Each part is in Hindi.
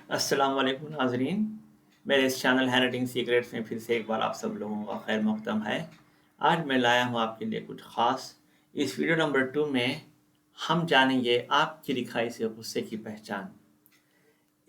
अस्सलाम वालेकुम नाज़रीन। मेरे इस चैनल हैंडराइटिंग सीक्रेट्स में फिर से एक बार आप सब लोगों का खैर मक़दम है। आज मैं लाया हूँ आपके लिए कुछ ख़ास। इस वीडियो नंबर 2 में हम जानेंगे आपकी लिखाई से गुस्से की पहचान।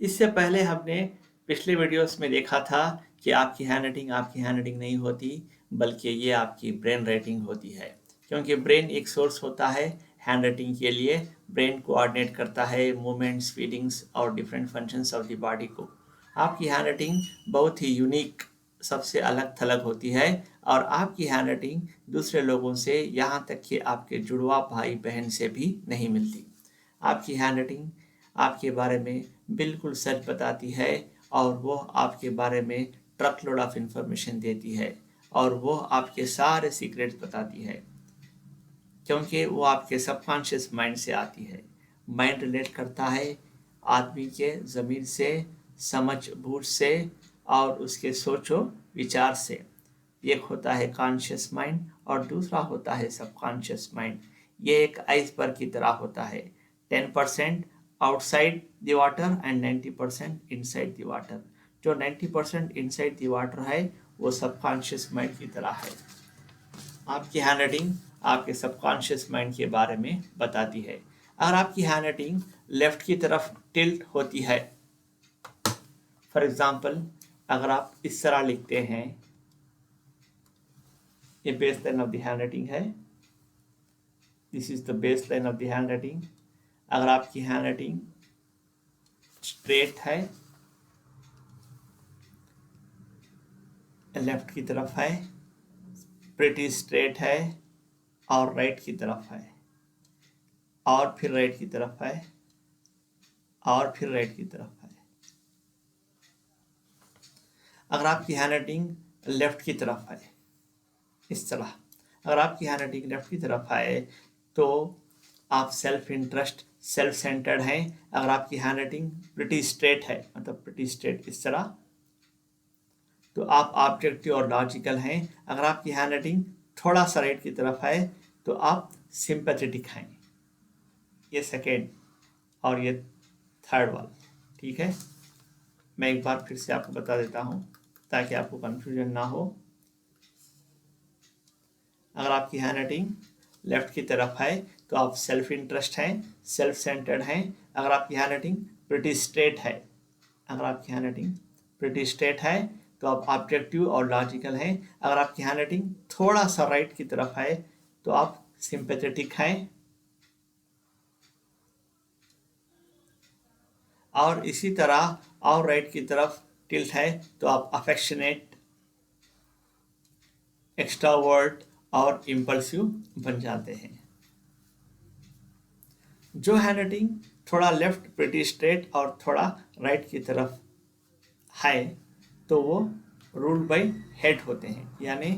इससे पहले हमने पिछले वीडियोस में देखा था कि आपकी हैंडराइटिंग नहीं होती, बल्कि ये आपकी ब्रेन राइटिंग होती है, क्योंकि ब्रेन एक सोर्स होता है हैंडराइटिंग के लिए। ब्रेन कोऑर्डिनेट करता है मूवमेंट्स, फीलिंग्स और different functions of the body को। आपकी हैंडराइटिंग बहुत ही यूनिक, सबसे अलग थलग होती है, और आपकी हैंडराइटिंग दूसरे लोगों से, यहाँ तक कि आपके जुड़वा भाई बहन से भी नहीं मिलती। आपकी हैंडराइटिंग आपके बारे में बिल्कुल सच बताती है, और वो आपके बारे में ट्रक लोड ऑफ इंफॉर्मेशन देती है, और वो आपके सारे सीक्रेट्स बताती है, क्योंकि वो आपके सबकॉन्शियस माइंड से आती है। माइंड रिलेट करता है आदमी के ज़मीर से, समझ बूझ से और उसके सोचो विचार से। एक होता है कॉन्शियस माइंड और दूसरा होता है सबकॉन्शियस माइंड। ये एक आइसबर्ग की तरह होता है, 10% outside the water and 90% inside the water. जो 90% इनसाइड द वाटर है वो सबकॉन्शियस माइंड की तरह है। आपकी हैंडराइटिंग आपके सबकॉन्शियस माइंड के बारे में बताती है। अगर आपकी हैंडराइटिंग लेफ्ट की तरफ टिल्ट होती है, फॉर एग्जांपल अगर आप इस तरह लिखते हैं, ये base line of the handwriting है, this is the base line of the handwriting. अगर आपकी हैंडराइटिंग स्ट्रेट है, लेफ्ट की तरफ है, प्रिटी स्ट्रेट है, और राइट की तरफ है, और फिर राइट की तरफ है, और फिर राइट की तरफ है। अगर आपकी हैंडराइटिंग लेफ्ट की तरफ है, इस तरह, अगर आपकी हैंडराइटिंग लेफ्ट की तरफ है तो आप सेल्फ इंटरेस्ट, सेल्फ सेंटर्ड हैं। अगर आपकी हैंडराइटिंग प्रिटी स्ट्रेट है, मतलब प्रिटी स्ट्रेट इस तरह, तो आप ऑब्जेक्टिव और लॉजिकल हैं। अगर आपकी हैंडराइटिंग थोड़ा सा राइट की तरफ है तो आप सिंपैथेटिक हैं। ये सेकेंड और ये थर्ड वाला, ठीक है। मैं एक बार फिर से आपको बता देता हूँ ताकि आपको कंफ्यूजन ना हो। अगर आपकी हैंडराइटिंग लेफ्ट की तरफ है तो आप सेल्फ इंटरेस्ट हैं, सेल्फ सेंटर्ड हैं। अगर आपकी हैंडराइटिंग प्रिटी स्ट्रेट है, अगर आपकी हैंडराइटिंग प्रिटी स्ट्रेट है तो आप ऑब्जेक्टिव और लॉजिकल हैं। अगर आपकी हैंडराइटिंग थोड़ा सा राइट की तरफ है तो आप सिंपैथेटिक हैं। और इसी तरह और राइट की तरफ टिल्ट है तो आप अफेक्शनेट, एक्स्ट्रावर्ट और इम्पल्सिव बन जाते हैं। जो हैंडराइटिंग थोड़ा लेफ्ट प्रिटी स्ट्रेट और थोड़ा राइट की तरफ है तो वो रूल्ड बाय हेड होते हैं, यानी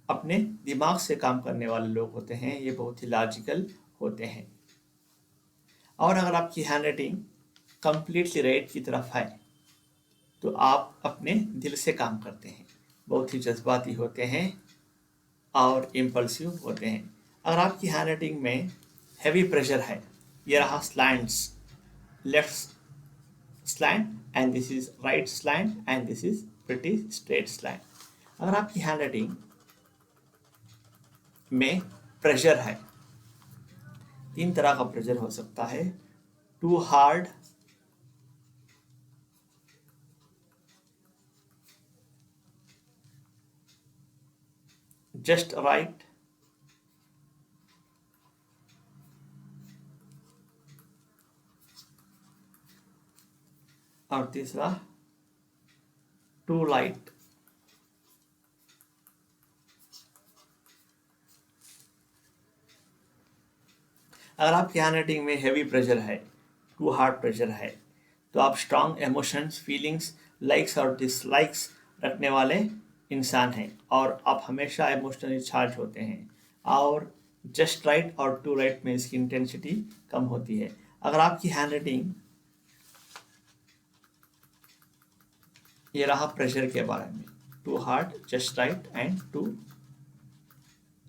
अपने दिमाग से काम करने वाले लोग होते हैं। ये बहुत ही लॉजिकल होते हैं। और अगर आपकी हैंडराइटिंग कंप्लीटली राइट की तरफ है तो आप अपने दिल से काम करते हैं, बहुत ही जज्बाती होते हैं और इम्पल्सिव होते हैं। अगर आपकी हैंडराइटिंग में हैवी प्रेशर है, ये रहा slants, left slant and this is right slant and this is pretty straight slant. अगर आपकी हैंडराइटिंग में प्रेशर है, तीन तरह का प्रेशर हो सकता है, टू हार्ड, जस्ट राइट, और तीसरा टू लाइट। अगर आपकी हैंडराइटिंग में हैवी प्रेशर है, टू हार्ड प्रेशर है, तो आप स्ट्रांग इमोशंस, फीलिंग्स, लाइक्स और डिसलाइक्स रखने वाले इंसान हैं, और आप हमेशा इमोशनली चार्ज होते हैं। और जस्ट राइट और टू राइट में इसकी इंटेंसिटी कम होती है। अगर आपकी हैंडराइटिंग, ये रहा प्रेशर के बारे में, too hard, just right and too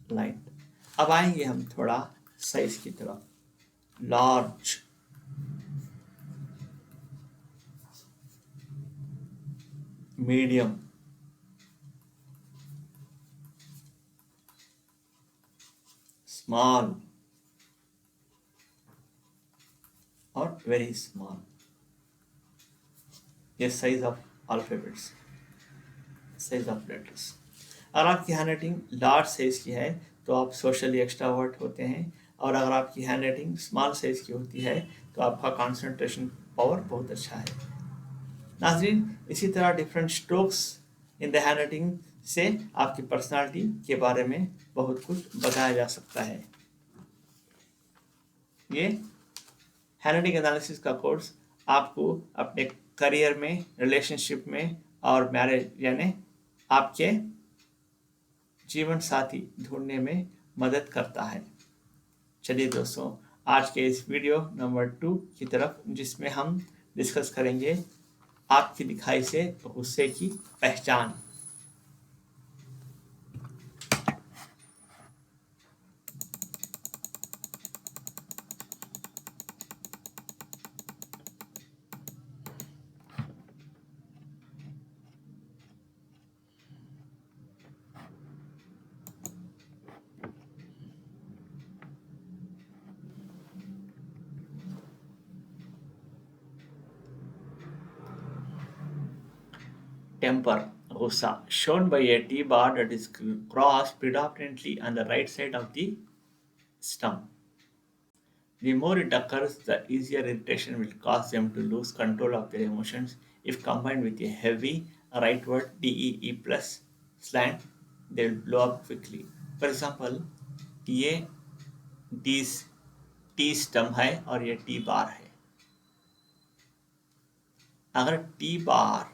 light. अब आएंगे हम थोड़ा साइज की तरफ, लार्ज। मीडियम, स्मॉल और वेरी स्मॉल, ये size of alphabets, size of letters. अगर आपकी हैंड राइटिंग लार्ज साइज की है तो आप सोशली एक्सट्रावर्ट होते हैं, और अगर आपकी हैंड राइटिंग स्मॉल साइज की होती है तो आपका कंसंट्रेशन पावर बहुत अच्छा है। नाज़रीन, इसी तरह different strokes in the hand writing से आपकी पर्सनालिटी के बारे में बहुत कुछ बताया जा सकता है। ये हैंड राइटिंग एनालिसिस का कोर्स आपको अपने करियर में, रिलेशनशिप में और मैरिज यानी आपके जीवन साथी ढूंढने में मदद करता है। चलिए दोस्तों, आज के इस वीडियो नंबर 2 की तरफ, जिसमें हम डिस्कस करेंगे आपकी दिखाई से गुस्से की पहचान। Temper, गुस्सा, shown by a T bar that is crossed predominantly on the right side of the stump. The more it occurs, the easier irritation will cause them to lose control of their emotions. If combined with a heavy rightward DEE plus slant, they will blow up quickly. For example, ये टी स्टम्प है और ये टी बार है। अगर टी बार,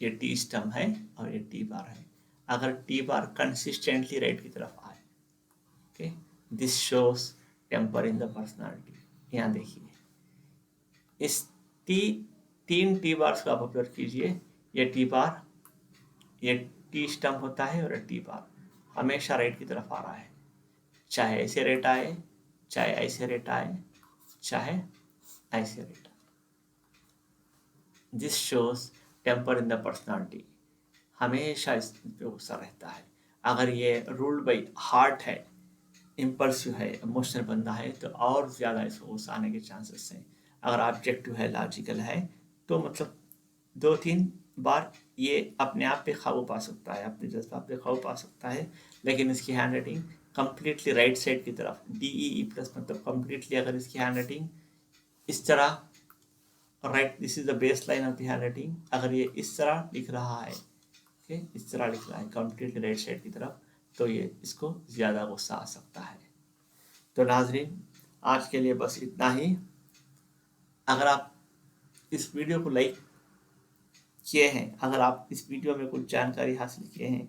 ये टी स्टम्प है और ये टी बार है, अगर टी बार कंसिस्टेंटली राइट की तरफ आए, okay, this shows temper in the personality. यहाँ देखिए, इस तीन टी बार्स को आप ऑब्जर्व कीजिए। ये टी बार, ये टी स्टम्प होता है और ये टी बार हमेशा राइट की तरफ आ रहा है, चाहे ऐसे रेट आए, चाहे ऐसे रेट आए, चाहे ऐसे रेट आए। This shows temper in the personality, हमेशा इस पे गुस्सा रहता है। अगर ये रूल्ड बाई हार्ट है, इम्पल्सिव है, इमोशनल बंदा है, तो और ज़्यादा इसको गुस्सा आने के चांसेस हैं। अगर ऑब्जेक्टिव है, लॉजिकल है, तो मतलब 2-3 बार ये अपने आप पे काबू पा सकता है, अपने जज्बात पे काबू पा सकता है। लेकिन इसकी hand writing completely right side की तरफ, DEE प्लस, मतलब कम्प्लीटली अगर इसकी हैंड राइटिंग इस तरह right, this is the base line of the hand writing, अगर ये इस तरह लिख रहा है, ओके, इस तरह लिख रहा है कम्प्लीटली राइट साइड की तरफ, तो ये इसको ज़्यादा गुस्सा आ सकता है। तो नाजरीन, आज के लिए बस इतना ही। अगर आप इस वीडियो को लाइक किए हैं, अगर आप इस वीडियो में कुछ जानकारी हासिल किए हैं,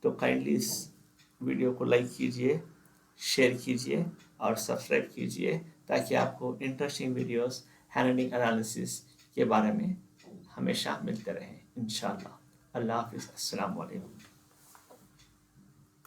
तो काइंडली इस वीडियो को लाइक कीजिए, शेयर कीजिए और सब्सक्राइब कीजिए, ताकि आपको इंटरेस्टिंग वीडियोस हैंडराइटिंग एनालिसिस के बारे में हमेशा मिलते रहें इंशाल्लाह। अल्लाह हाफिज़, अस्सलाम वालेकुम।